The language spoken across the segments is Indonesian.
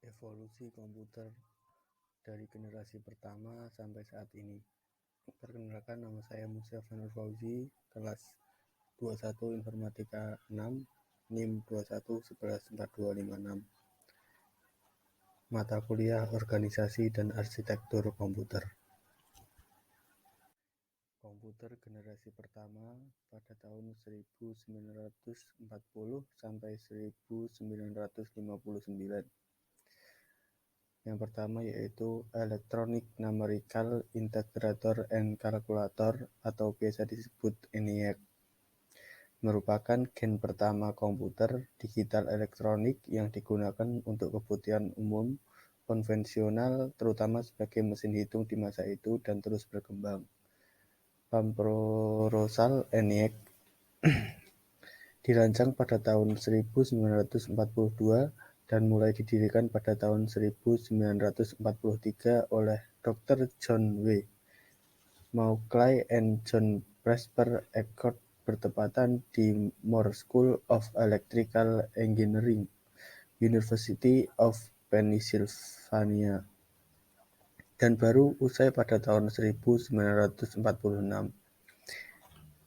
Evolusi komputer dari generasi pertama sampai saat ini. Perkenalkan, nama saya Musa Fanur Fauzi, kelas 21 Informatika 6, NIM 21114256. Mata kuliah Organisasi dan Arsitektur Komputer. Komputer generasi pertama pada tahun 1940 sampai 1959. Yang pertama yaitu Electronic Numerical Integrator and Calculator atau biasa disebut ENIAC. Merupakan gen pertama komputer digital elektronik yang digunakan untuk kebutuhan umum konvensional, terutama sebagai mesin hitung di masa itu dan terus berkembang. Pamprosal ENIAC dirancang pada tahun 1942 dan mulai didirikan pada tahun 1943 oleh Dr. John W. Macaulay and John Presper Eckert bertepatan di Moore School of Electrical Engineering, University of Pennsylvania, dan baru usai pada tahun 1946.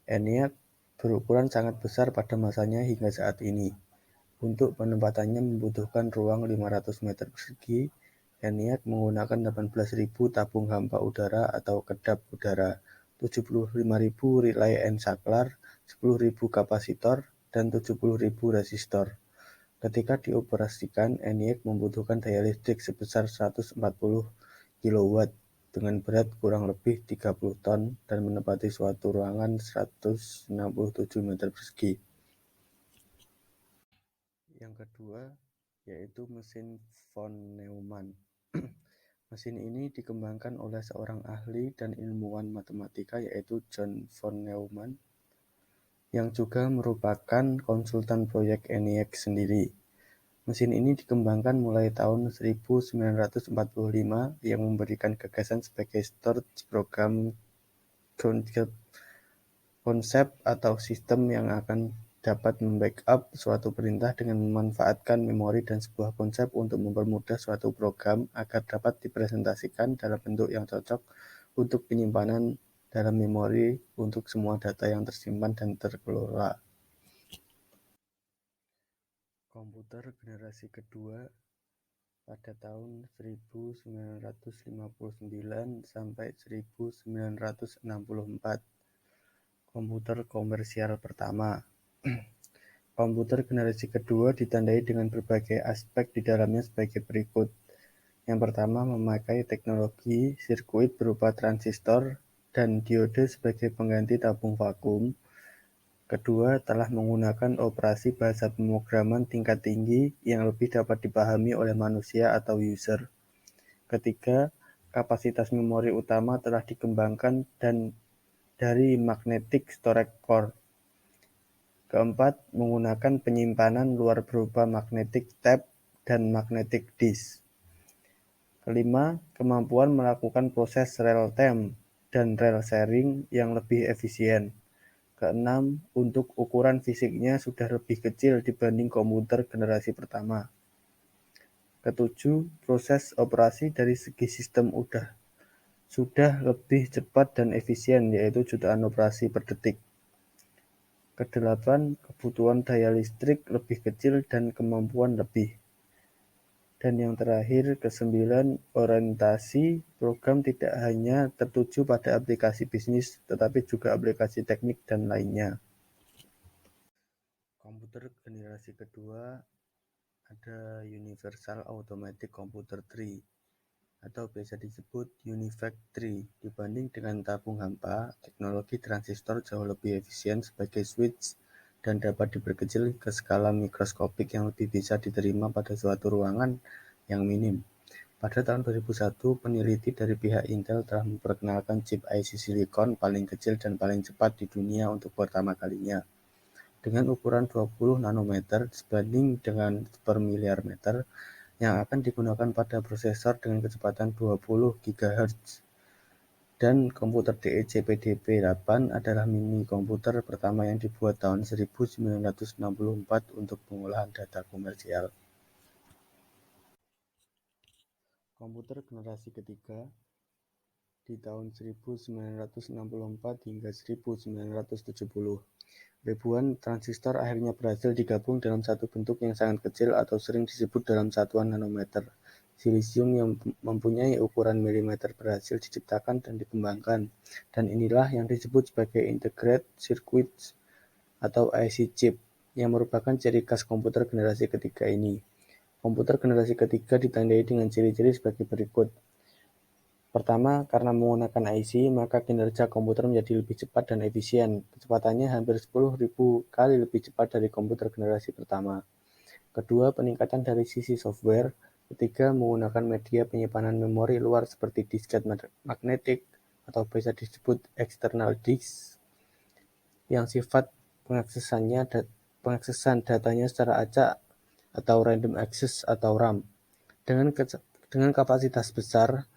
ENIAC berukuran sangat besar pada masanya hingga saat ini. Untuk penempatannya membutuhkan ruang 500 meter persegi. ENIAC menggunakan 18.000 tabung hampa udara atau kedap udara, 75.000 relay and saklar, 10.000 kapasitor, dan 70.000 resistor. Ketika dioperasikan, ENIAC membutuhkan daya listrik sebesar 140 kW dengan berat kurang lebih 30 ton dan menempati suatu ruangan 167 meter persegi. Yang kedua yaitu mesin von Neumann. Mesin ini dikembangkan oleh seorang ahli dan ilmuwan matematika yaitu John von Neumann, yang juga merupakan konsultan proyek ENIAC sendiri. Mesin ini dikembangkan mulai tahun 1945 yang memberikan gagasan sebagai storage program konsep atau sistem yang akan dapat membackup suatu perintah dengan memanfaatkan memori dan sebuah konsep untuk mempermudah suatu program agar dapat dipresentasikan dalam bentuk yang cocok untuk penyimpanan dalam memori untuk semua data yang tersimpan dan terkelola. Komputer generasi kedua pada tahun 1959 sampai 1964. Komputer komersial pertama. Komputer generasi kedua ditandai dengan berbagai aspek di dalamnya sebagai berikut. Yang pertama, memakai teknologi sirkuit berupa transistor dan diode sebagai pengganti tabung vakum. Kedua, telah menggunakan operasi bahasa pemrograman tingkat tinggi yang lebih dapat dipahami oleh manusia atau user. Ketiga, kapasitas memori utama telah dikembangkan dan dari magnetic storage core. Keempat, menggunakan penyimpanan luar berupa magnetic tape dan magnetic disk. Kelima, kemampuan melakukan proses real-time dan real sharing yang lebih efisien. Keenam, untuk ukuran fisiknya sudah lebih kecil dibanding komputer generasi pertama. Ketujuh, proses operasi dari segi sistem sudah lebih cepat dan efisien, yaitu jutaan operasi per detik. Kedelapan, kebutuhan daya listrik lebih kecil dan kemampuan lebih. Dan yang terakhir, kesembilan, orientasi program tidak hanya tertuju pada aplikasi bisnis, tetapi juga aplikasi teknik dan lainnya. Komputer generasi kedua ada Universal Automatic Computer 3 atau biasa disebut UNIVAC 3. Dibanding dengan tabung hampa, teknologi transistor jauh lebih efisien sebagai switch dan dapat diperkecil ke skala mikroskopik yang lebih bisa diterima pada suatu ruangan yang minim. Pada tahun 2001, peneliti dari pihak Intel telah memperkenalkan chip IC silikon paling kecil dan paling cepat di dunia untuk pertama kalinya. Dengan ukuran 20 nanometer sebanding dengan per miliar meter, yang akan digunakan pada prosesor dengan kecepatan 20 GHz. Dan komputer DEC PDP-8 adalah mini komputer pertama yang dibuat tahun 1964 untuk pengolahan data komersial. Komputer generasi ketiga di tahun 1964 hingga 1970. Ribuan transistor akhirnya berhasil digabung dalam satu bentuk yang sangat kecil atau sering disebut dalam satuan nanometer. Silisium yang mempunyai ukuran milimeter berhasil diciptakan dan dikembangkan, dan inilah yang disebut sebagai integrated circuits atau IC chip, yang merupakan ciri khas komputer generasi ketiga ini. Komputer generasi ketiga ditandai dengan ciri-ciri sebagai berikut. Pertama, karena menggunakan IC, maka kinerja komputer menjadi lebih cepat dan efisien. Kecepatannya hampir 10.000 kali lebih cepat dari komputer generasi pertama. Kedua, peningkatan dari sisi software. Ketiga, menggunakan media penyimpanan memori luar seperti disket magnetik atau bisa disebut external disk, yang sifat pengaksesan datanya secara acak atau random access atau RAM. Dengan kapasitas besar,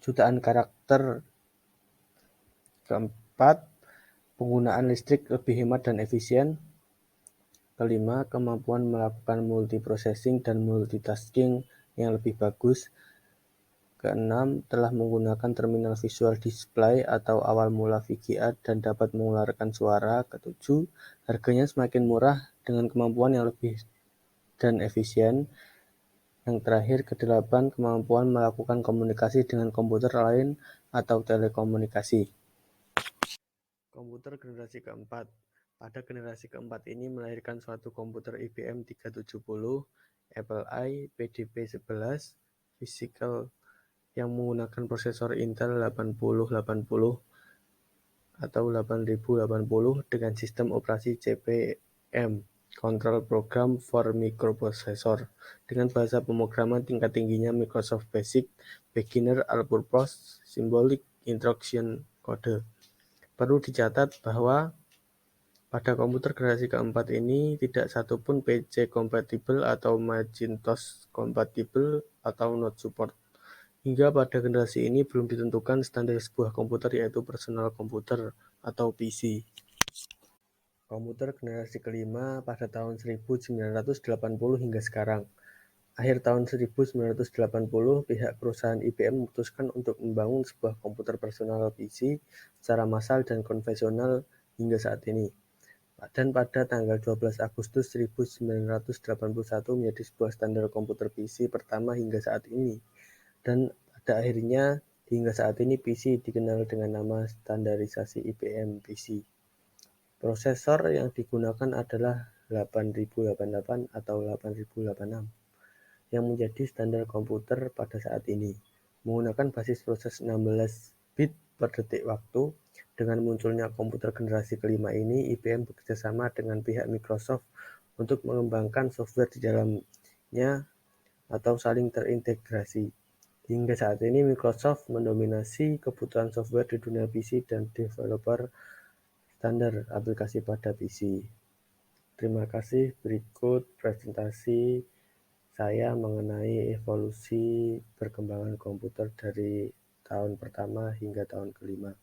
jutaan karakter. Keempat, penggunaan listrik lebih hemat dan efisien. Kelima, kemampuan melakukan multiprocessing dan multitasking yang lebih bagus. Keenam, telah menggunakan terminal visual display atau awal mula VGA dan dapat mengeluarkan suara. Ketujuh, harganya semakin murah dengan kemampuan yang lebih dan efisien. Yang terakhir, kedelapan, kemampuan melakukan komunikasi dengan komputer lain atau telekomunikasi. Komputer generasi keempat. Pada generasi keempat ini melahirkan suatu komputer IBM 370, Apple I, PDP-11, Physical yang menggunakan prosesor Intel 8080 atau 8080 dengan sistem operasi CP/M, Control Program for Microprocessor, dengan bahasa pemrograman tingkat tingginya Microsoft Basic, Beginner, All-Purpose, Symbolic Instruction Code. Perlu dicatat bahwa pada komputer generasi keempat ini tidak satupun PC compatible atau Macintosh compatible atau not support. Hingga pada generasi ini belum ditentukan standar sebuah komputer, yaitu personal computer atau PC. Komputer generasi kelima pada tahun 1980 hingga sekarang. Akhir tahun 1980, pihak perusahaan IBM memutuskan untuk membangun sebuah komputer personal PC secara massal dan konvensional hingga saat ini. Dan pada tanggal 12 Agustus 1981 menjadi sebuah standar komputer PC pertama hingga saat ini. Dan pada akhirnya hingga saat ini PC dikenal dengan nama standarisasi IBM PC. Prosesor yang digunakan adalah 8088 atau 8086 yang menjadi standar komputer pada saat ini, menggunakan basis proses 16 bit per detik waktu. Dengan munculnya komputer generasi kelima ini, IBM bekerjasama dengan pihak Microsoft untuk mengembangkan software di dalamnya atau saling terintegrasi. Hingga saat ini, Microsoft mendominasi kebutuhan software di dunia PC dan developer standar aplikasi pada PC. Terima kasih. Berikut presentasi saya mengenai evolusi perkembangan komputer dari tahun pertama hingga tahun kelima.